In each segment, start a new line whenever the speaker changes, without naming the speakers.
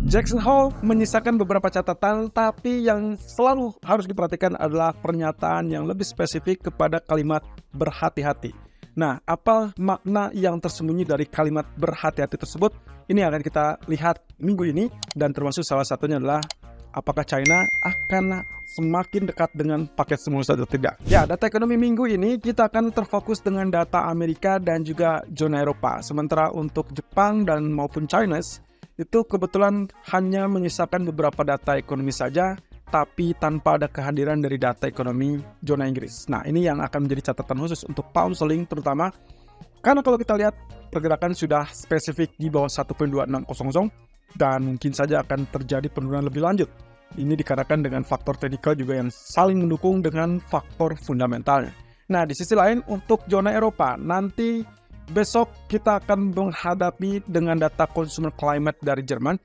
Jackson Hole menyisakan beberapa catatan, tapi yang selalu harus diperhatikan adalah pernyataan yang lebih spesifik kepada kalimat berhati-hati. Nah, apa makna yang tersembunyi dari kalimat berhati-hati tersebut? Ini akan kita lihat minggu ini, dan termasuk salah satunya adalah apakah China akan semakin dekat dengan paket stimulus atau tidak. Ya, data ekonomi minggu ini kita akan terfokus dengan data Amerika dan juga zona Eropa. Sementara untuk Jepang dan maupun China itu kebetulan hanya menyisakan beberapa data ekonomi saja, tapi tanpa ada kehadiran dari data ekonomi zona Inggris. Nah, ini yang akan menjadi catatan khusus untuk pound sterling terutama, karena kalau kita lihat pergerakan sudah spesifik di bawah 1.2600 dan mungkin saja akan terjadi penurunan lebih lanjut. Ini dikarenakan dengan faktor teknikal juga yang saling mendukung dengan faktor fundamentalnya. Nah, di sisi lain untuk zona Eropa, nanti besok kita akan menghadapi dengan data consumer climate dari Jerman.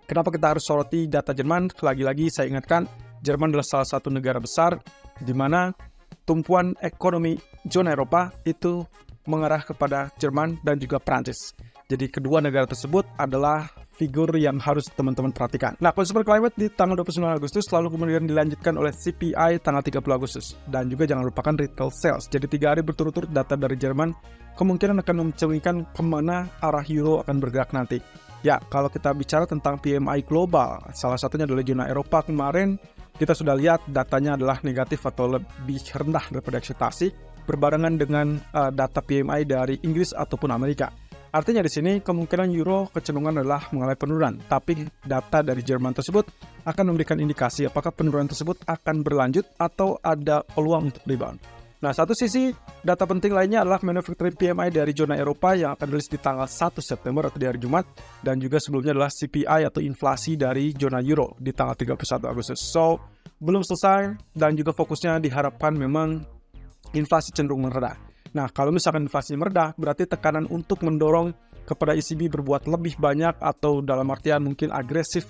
Kenapa kita harus soroti data Jerman? Lagi-lagi saya ingatkan, Jerman adalah salah satu negara besar di mana tumpuan ekonomi zona Eropa itu mengarah kepada Jerman dan juga Prancis. Jadi kedua negara tersebut adalah figur yang harus teman-teman perhatikan. Nah, consumer climate di tanggal 29 Agustus lalu kemudian dilanjutkan oleh CPI tanggal 30 Agustus. Dan juga jangan lupakan retail sales. Jadi 3 hari berturut-turut data dari Jerman kemungkinan akan mencerminkan kemana arah euro akan bergerak nanti. Ya, kalau kita bicara tentang PMI global, salah satunya adalah zona Eropa kemarin, kita sudah lihat datanya adalah negatif atau lebih rendah daripada ekspektasi, berbarengan dengan data PMI dari Inggris ataupun Amerika. Artinya di sini kemungkinan euro kecenderungan adalah mengalami penurunan, tapi data dari Jerman tersebut akan memberikan indikasi apakah penurunan tersebut akan berlanjut atau ada peluang untuk rebound. Nah, satu sisi data penting lainnya adalah manufacturing PMI dari zona Eropa yang akan rilis di tanggal 1 September atau di hari Jumat, dan juga sebelumnya adalah CPI atau inflasi dari zona euro di tanggal 31 Agustus. So, belum selesai dan juga fokusnya diharapkan memang inflasi cenderung meredah. Nah, kalau misalkan inflasi meredah, berarti tekanan untuk mendorong kepada ECB berbuat lebih banyak atau dalam artian mungkin agresif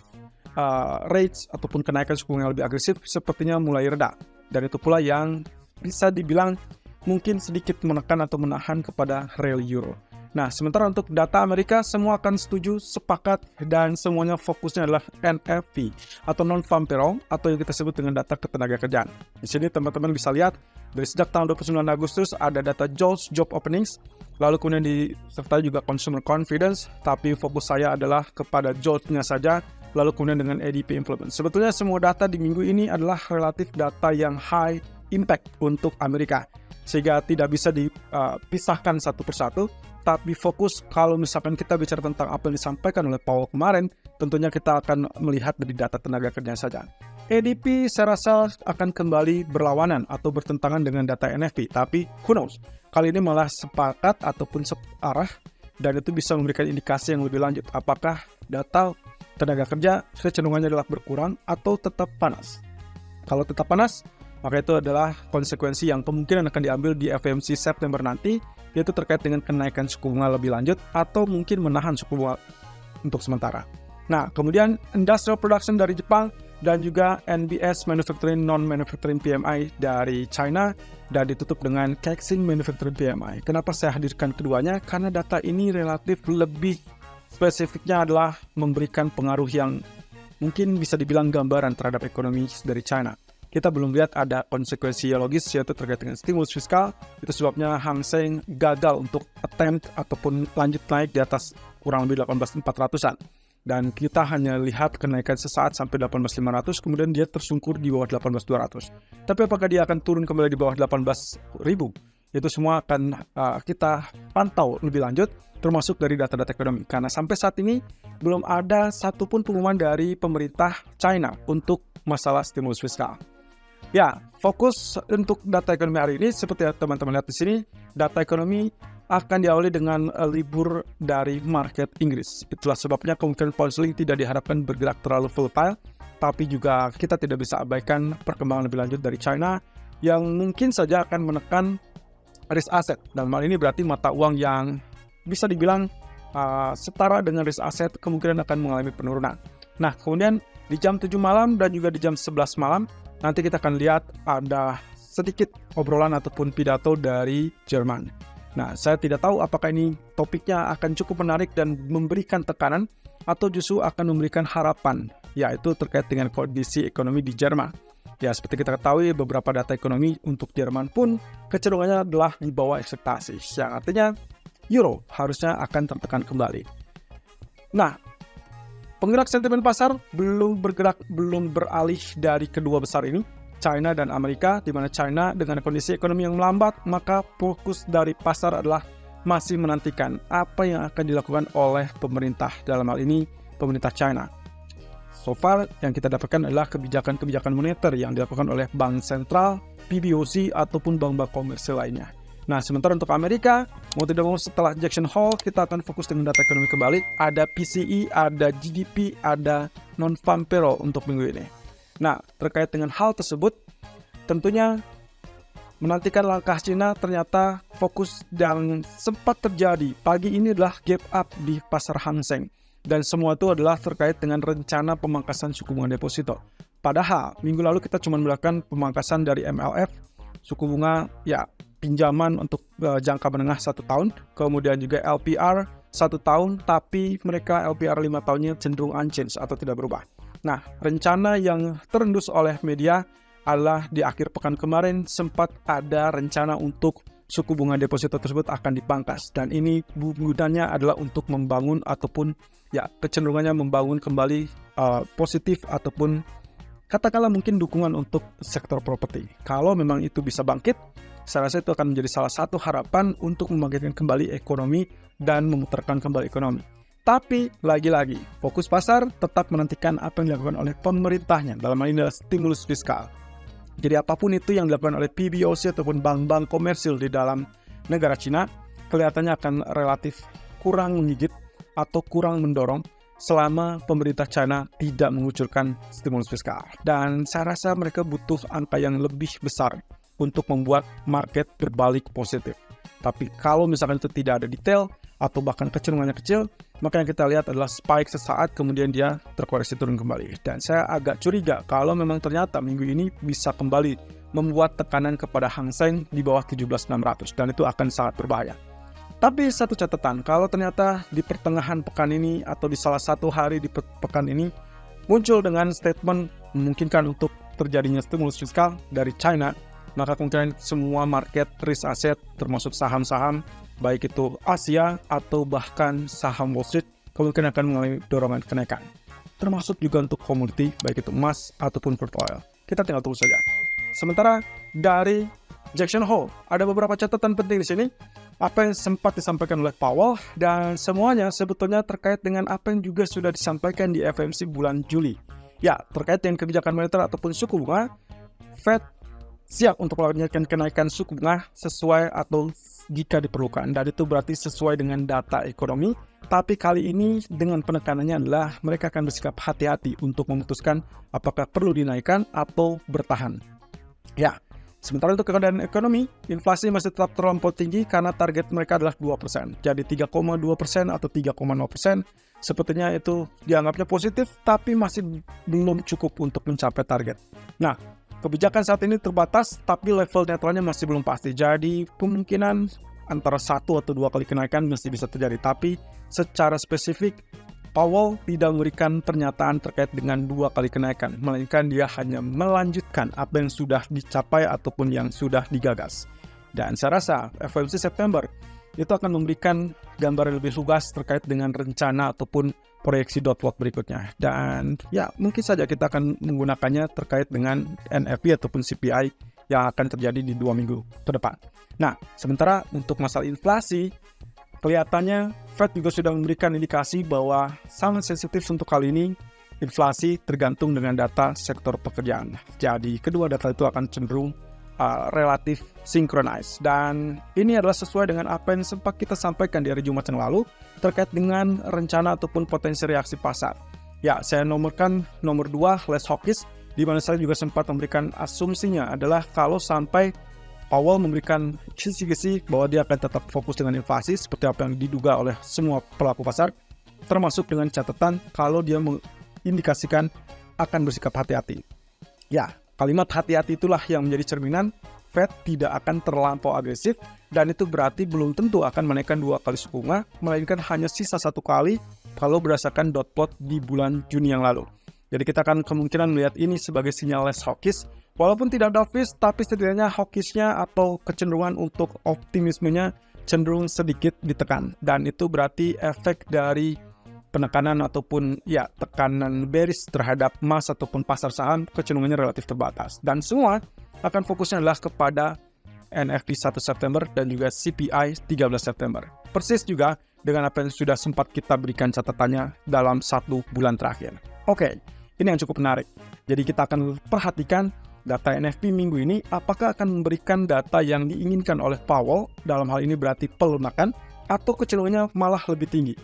rates ataupun kenaikan suku bunga yang lebih agresif sepertinya mulai reda. Dan itu pula yang bisa dibilang mungkin sedikit menekan atau menahan kepada real euro. Nah, sementara untuk data Amerika, semua akan setuju, sepakat, dan semuanya fokusnya adalah NFP atau non-farm payroll atau yang kita sebut dengan data ketenagakerjaan. Di sini teman-teman bisa lihat dari sejak tanggal 29 Agustus ada data JOLTS job openings, lalu kemudian disertai juga consumer confidence, tapi fokus saya adalah kepada JOLTS-nya saja, lalu kemudian dengan ADP employment. Sebetulnya semua data di minggu ini adalah relatif data yang high impact untuk Amerika, sehingga tidak bisa dipisahkan satu persatu. Tapi fokus kalau misalkan kita bicara tentang apa yang disampaikan oleh Powell kemarin, tentunya kita akan melihat dari data tenaga kerja saja. ADP saya rasa akan kembali berlawanan atau bertentangan dengan data NFP, tapi who knows, kali ini malah sepakat ataupun searah, dan itu bisa memberikan indikasi yang lebih lanjut. Apakah data tenaga kerja kecenderungannya adalah berkurang atau tetap panas? Kalau tetap panas, maka itu adalah konsekuensi yang kemungkinan akan diambil di FOMC September nanti, yaitu terkait dengan kenaikan suku bunga lebih lanjut atau mungkin menahan suku bunga untuk sementara. Nah, kemudian industrial production dari Jepang dan juga NBS manufacturing non-manufacturing PMI dari China, dan ditutup dengan Caixin manufacturing PMI. Kenapa saya hadirkan keduanya? Karena data ini relatif lebih spesifiknya adalah memberikan pengaruh yang mungkin bisa dibilang gambaran terhadap ekonomi dari China. Kita belum lihat ada konsekuensi logis yaitu terkait dengan stimulus fiskal. Itu sebabnya Hang Seng gagal untuk attempt ataupun lanjut naik di atas kurang lebih 18.400-an. Dan kita hanya lihat kenaikan sesaat sampai 18.500, kemudian dia tersungkur di bawah 18.200. Tapi apakah dia akan turun kembali di bawah 18.000? Itu semua akan kita pantau lebih lanjut, termasuk dari data-data ekonomi. Karena sampai saat ini belum ada satupun pengumuman dari pemerintah China untuk masalah stimulus fiskal. Ya, fokus untuk data ekonomi hari ini seperti yang teman-teman lihat di sini, data ekonomi akan diawali dengan libur dari market Inggris. Itulah sebabnya kemungkinan pound sterling tidak diharapkan bergerak terlalu volatile, tapi juga kita tidak bisa abaikan perkembangan lebih lanjut dari China yang mungkin saja akan menekan risk asset. Dan hal ini berarti mata uang yang bisa dibilang setara dengan risk asset kemungkinan akan mengalami penurunan. Nah, kemudian di jam 7 malam dan juga di jam 11 malam nanti kita akan lihat ada sedikit obrolan ataupun pidato dari Jerman. Nah, saya tidak tahu apakah ini topiknya akan cukup menarik dan memberikan tekanan atau justru akan memberikan harapan, yaitu terkait dengan kondisi ekonomi di Jerman. Ya, seperti kita ketahui, beberapa data ekonomi untuk Jerman pun kecenderungannya adalah di bawah ekspektasi, yang artinya euro harusnya akan tertekan kembali. Nah, penggerak sentimen pasar belum beralih dari kedua besar ini, China dan Amerika, di mana China dengan kondisi ekonomi yang melambat, maka fokus dari pasar adalah masih menantikan apa yang akan dilakukan oleh pemerintah, dalam hal ini pemerintah China. So far, yang kita dapatkan adalah kebijakan-kebijakan moneter yang dilakukan oleh Bank Sentral, PBOC, ataupun bank-bank komersil lainnya. Nah, sementara untuk Amerika, mau tidak mau setelah Jackson Hole, kita akan fokus dengan data ekonomi kembali. Ada PCE, ada GDP, ada non-farm payroll untuk minggu ini. Nah, terkait dengan hal tersebut, tentunya menantikan langkah Cina ternyata fokus dan sempat terjadi. Pagi ini adalah gap up di pasar Hang Seng. Dan semua itu adalah terkait dengan rencana pemangkasan suku bunga deposito. Padahal, minggu lalu kita cuma melakukan pemangkasan dari MLF, suku bunga pinjaman untuk jangka menengah 1 tahun. Kemudian juga LPR 1 tahun, tapi mereka LPR 5 tahunnya cenderung unchanged atau tidak berubah. Nah, rencana yang terendus oleh media adalah di akhir pekan kemarin sempat ada rencana untuk suku bunga deposito tersebut akan dipangkas, dan ini gunanya adalah untuk membangun ataupun kecenderungannya membangun kembali positif ataupun katakanlah mungkin dukungan untuk sektor properti. Kalau memang itu bisa bangkit, saya rasa itu akan menjadi salah satu harapan untuk membangkitkan kembali ekonomi dan memutarkan kembali ekonomi. Tapi lagi-lagi fokus pasar tetap menantikan apa yang dilakukan oleh pemerintahnya, dalam hal ini adalah stimulus fiskal. Jadi apapun itu yang dilakukan oleh PBOC ataupun bank-bank komersil di dalam negara Cina, kelihatannya akan relatif kurang menggigit atau kurang mendorong selama pemerintah China tidak mengucurkan stimulus fiskal. Dan saya rasa mereka butuh angka yang lebih besar untuk membuat market berbalik positif. Tapi kalau misalkan itu tidak ada detail atau bahkan kecenderungannya kecil, maka yang kita lihat adalah spike sesaat kemudian dia terkoreksi turun kembali. Dan saya agak curiga kalau memang ternyata minggu ini bisa kembali membuat tekanan kepada Hang Seng di bawah 17.600, dan itu akan sangat berbahaya. Tapi satu catatan, kalau ternyata di pertengahan pekan ini atau di salah satu hari di pekan ini muncul dengan statement memungkinkan untuk terjadinya stimulus fiskal dari China, maka kemungkinan semua market risk asset termasuk saham-saham baik itu Asia atau bahkan saham Wall Street kemungkinan akan mengalami dorongan kenaikan. Termasuk juga untuk komoditi baik itu emas ataupun crude oil. Kita tinggal tunggu saja. Sementara dari Jackson Hole, ada beberapa catatan penting di sini. Apa yang sempat disampaikan oleh Powell dan semuanya sebetulnya terkait dengan apa yang juga sudah disampaikan di FOMC bulan Juli. Ya, terkait dengan kebijakan moneter ataupun suku bunga, Fed siap untuk melakukan kenaikan suku bunga sesuai atau jika diperlukan, dan itu berarti sesuai dengan data ekonomi. Tapi kali ini dengan penekanannya adalah mereka akan bersikap hati-hati untuk memutuskan apakah perlu dinaikkan atau bertahan. Ya, sementara untuk keadaan ekonomi, inflasi masih tetap terlampau tinggi karena target mereka adalah 2%. Jadi 3,2% atau 3,0% sepertinya itu dianggapnya positif, tapi masih belum cukup untuk mencapai target. Nah, kebijakan saat ini terbatas, tapi level netralnya masih belum pasti. Jadi kemungkinan antara 1 atau 2 kali kenaikan masih bisa terjadi. Tapi secara spesifik, Powell tidak memberikan pernyataan terkait dengan 2 kali kenaikan, melainkan dia hanya melanjutkan apa yang sudah dicapai ataupun yang sudah digagas. Dan saya rasa FOMC September itu akan memberikan gambaran lebih lugas terkait dengan rencana ataupun proyeksi dot plot berikutnya. Dan ya mungkin saja kita akan menggunakannya terkait dengan NFP ataupun CPI yang akan terjadi di 2 minggu ke depan. Nah, sementara untuk masalah inflasi, kelihatannya Fed juga sudah memberikan indikasi bahwa sangat sensitif untuk kali ini inflasi tergantung dengan data sektor pekerjaan. Jadi kedua data itu akan cenderung relatif synchronize. Dan ini adalah sesuai dengan apa yang sempat kita sampaikan di hari Jumat yang lalu terkait dengan rencana ataupun potensi reaksi pasar. Ya, saya nomorkan nomor 2, less hawkish, di mana saya juga sempat memberikan asumsinya adalah kalau sampai Powell memberikan kisi-kisi bahwa dia akan tetap fokus dengan inflasi seperti apa yang diduga oleh semua pelaku pasar, termasuk dengan catatan kalau dia mengindikasikan akan bersikap hati-hati. Ya, kalimat hati-hati itulah yang menjadi cerminan Fed tidak akan terlampau agresif, dan itu berarti belum tentu akan menaikkan 2 kali suku bunga, melainkan hanya sisa 1 kali kalau berdasarkan dot plot di bulan Juni yang lalu. Jadi kita akan kemungkinan melihat ini sebagai sinyal less hawkish. Walaupun tidak dovish, tapi setidaknya hawkishnya atau kecenderungan untuk optimismenya cenderung sedikit ditekan. Dan itu berarti efek dari penekanan ataupun tekanan bearish terhadap emas ataupun pasar saham kecenderungannya relatif terbatas. Dan semua akan fokusnya adalah kepada NFP 1 September dan juga CPI 13 September. Persis juga dengan apa yang sudah sempat kita berikan catatannya dalam 1 bulan terakhir. Oke, ini yang cukup menarik. Jadi kita akan perhatikan data NFP minggu ini apakah akan memberikan data yang diinginkan oleh Powell, dalam hal ini berarti pelunakan, atau kecenderungannya malah lebih tinggi.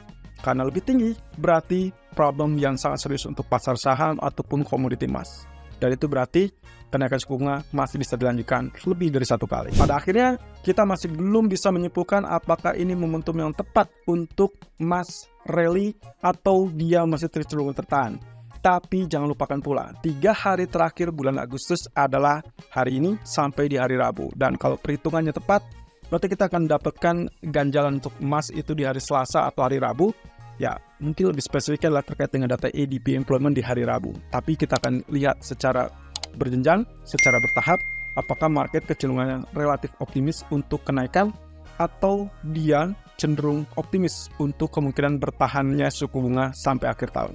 Karena lebih tinggi berarti problem yang sangat serius untuk pasar saham ataupun komoditi emas. Dan itu berarti kenaikan suku bunga masih bisa dilanjutkan lebih dari 1 kali. Pada akhirnya, kita masih belum bisa menyimpulkan apakah ini momentum yang tepat untuk emas rally atau dia masih cenderung tertahan. Tapi jangan lupakan pula, 3 hari terakhir bulan Agustus adalah hari ini sampai di hari Rabu. Dan kalau perhitungannya tepat, berarti kita akan mendapatkan ganjalan untuk emas itu di hari Selasa atau hari Rabu. Ya, mungkin lebih spesifiknya adalah terkait dengan data ADP employment di hari Rabu. Tapi kita akan lihat secara berjenjang, secara bertahap, apakah market kecenderungannya relatif optimis untuk kenaikan atau dia cenderung optimis untuk kemungkinan bertahannya suku bunga sampai akhir tahun.